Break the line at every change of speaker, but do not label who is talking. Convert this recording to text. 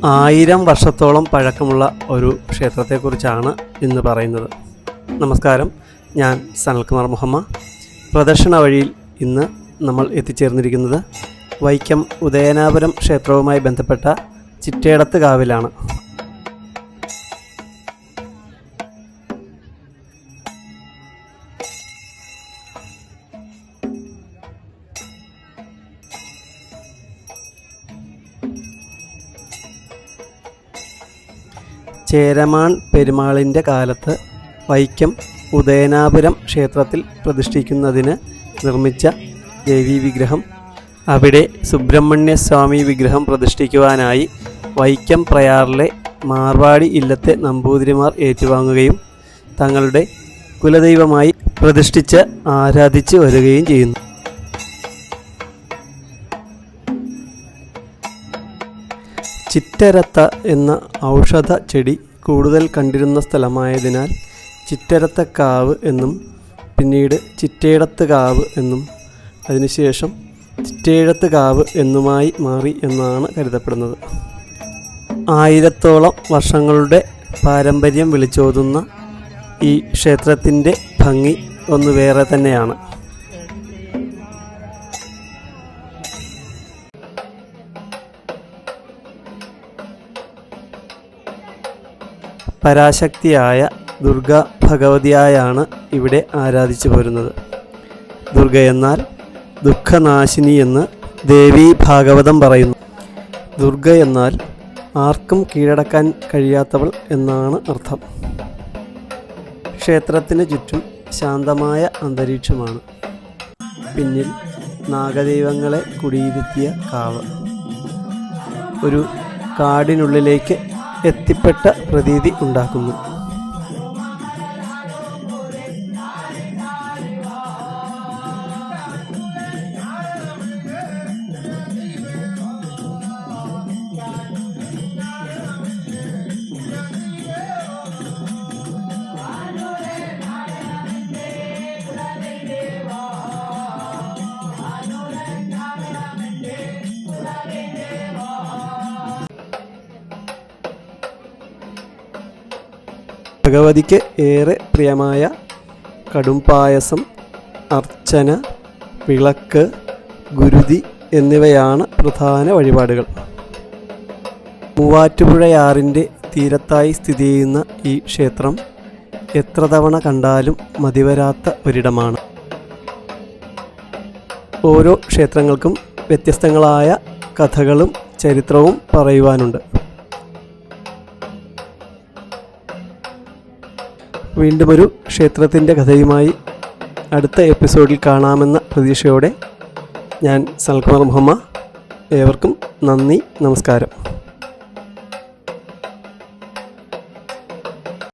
1000 വർഷത്തോളം പഴക്കമുള്ള ഒരു ക്ഷേത്രത്തെക്കുറിച്ചാണ് ഇന്ന് പറയുന്നത്. നമസ്കാരം, ഞാൻ സനൽകുമാർ മുഹമ്മദ്. പ്രദക്ഷിണ വഴിയിൽ ഇന്ന് നമ്മൾ എത്തിച്ചേർന്നിരിക്കുന്നത് വൈക്കം ഉദയനാപുരം ക്ഷേത്രവുമായി ബന്ധപ്പെട്ട ചിറ്റേടത്ത് കാവിലാണ്. ചേരമാൻ പെരുമാളിൻ്റെ കാലത്ത് വൈക്കം ഉദയനാപുരം ക്ഷേത്രത്തിൽ പ്രതിഷ്ഠിക്കുന്നതിന് നിർമ്മിച്ച ദേവീ വിഗ്രഹം അവിടെ സുബ്രഹ്മണ്യസ്വാമി വിഗ്രഹം പ്രതിഷ്ഠിക്കുവാനായി വൈക്കം പ്രയാറിലെ മാർവാടി ഇല്ലത്തെ നമ്പൂതിരിമാർ ഏറ്റുവാങ്ങുകയും തങ്ങളുടെ കുലദൈവമായി പ്രതിഷ്ഠിച്ച് ആരാധിച്ചു വരികയും ചെയ്യുന്നു. ചിറ്റരത്ത എന്ന ഔഷധ ചെടി കൂടുതൽ കണ്ടിരുന്ന സ്ഥലമായതിനാൽ ചിറ്റരത്തക്കാവ് എന്നും പിന്നീട് ചിറ്റേടത്ത് കാവ് എന്നും അതിനുശേഷം ചിറ്റേഴത്ത് കാവ് എന്നുമായി മാറി എന്നാണ് കരുതപ്പെടുന്നത്. 1000ഓളം വർഷങ്ങളുടെ പാരമ്പര്യം വിളിച്ചോതുന്ന ഈ ക്ഷേത്രത്തിൻ്റെ ഭംഗി ഒന്ന് വേറെ തന്നെയാണ്. പരാശക്തിയായ ദുർഗ ഭഗവതിയായാണ് ഇവിടെ ആരാധിച്ചു പോരുന്നത്. ദുർഗയെന്നാൽ ദുഃഖനാശിനി എന്ന് ദേവീ ഭാഗവതം പറയുന്നു. ദുർഗ എന്നാൽ ആർക്കും കീഴടക്കാൻ കഴിയാത്തവൾ എന്നാണ് അർത്ഥം. ക്ഷേത്രത്തിന് ചുറ്റും ശാന്തമായ അന്തരീക്ഷമാണ്. പിന്നിൽ നാഗദൈവങ്ങളെ കുടിയിരുത്തിയ കാവ് ഒരു കാടിനുള്ളിലേക്ക് എത്തിപ്പെട്ട പ്രതീതി ഉണ്ടാക്കുന്നു. ഭഗവതിക്ക് ഏറെ പ്രിയമായ കടുംപായസം, അർച്ചന, വിളക്ക്, ഗുരുതി എന്നിവയാണ് പ്രധാന വഴിപാടുകൾ. മൂവാറ്റുപുഴയാറിൻ്റെ തീരത്തായി സ്ഥിതി ചെയ്യുന്ന ഈ ക്ഷേത്രം എത്ര തവണ കണ്ടാലും മതിവരാത്ത ഒരിടമാണ്. ഓരോ ക്ഷേത്രങ്ങൾക്കും വ്യത്യസ്തങ്ങളായ കഥകളും ചരിത്രവും പറയുവാനുണ്ട്. വീണ്ടും ഒരു ക്ഷേത്രത്തിൻ്റെ കഥയുമായി അടുത്ത എപ്പിസോഡിൽ കാണാമെന്ന പ്രതീക്ഷയോടെ ഞാൻ സനൽകുമാർ മുഹമ്മദ്. ഏവർക്കും നന്ദി, നമസ്കാരം.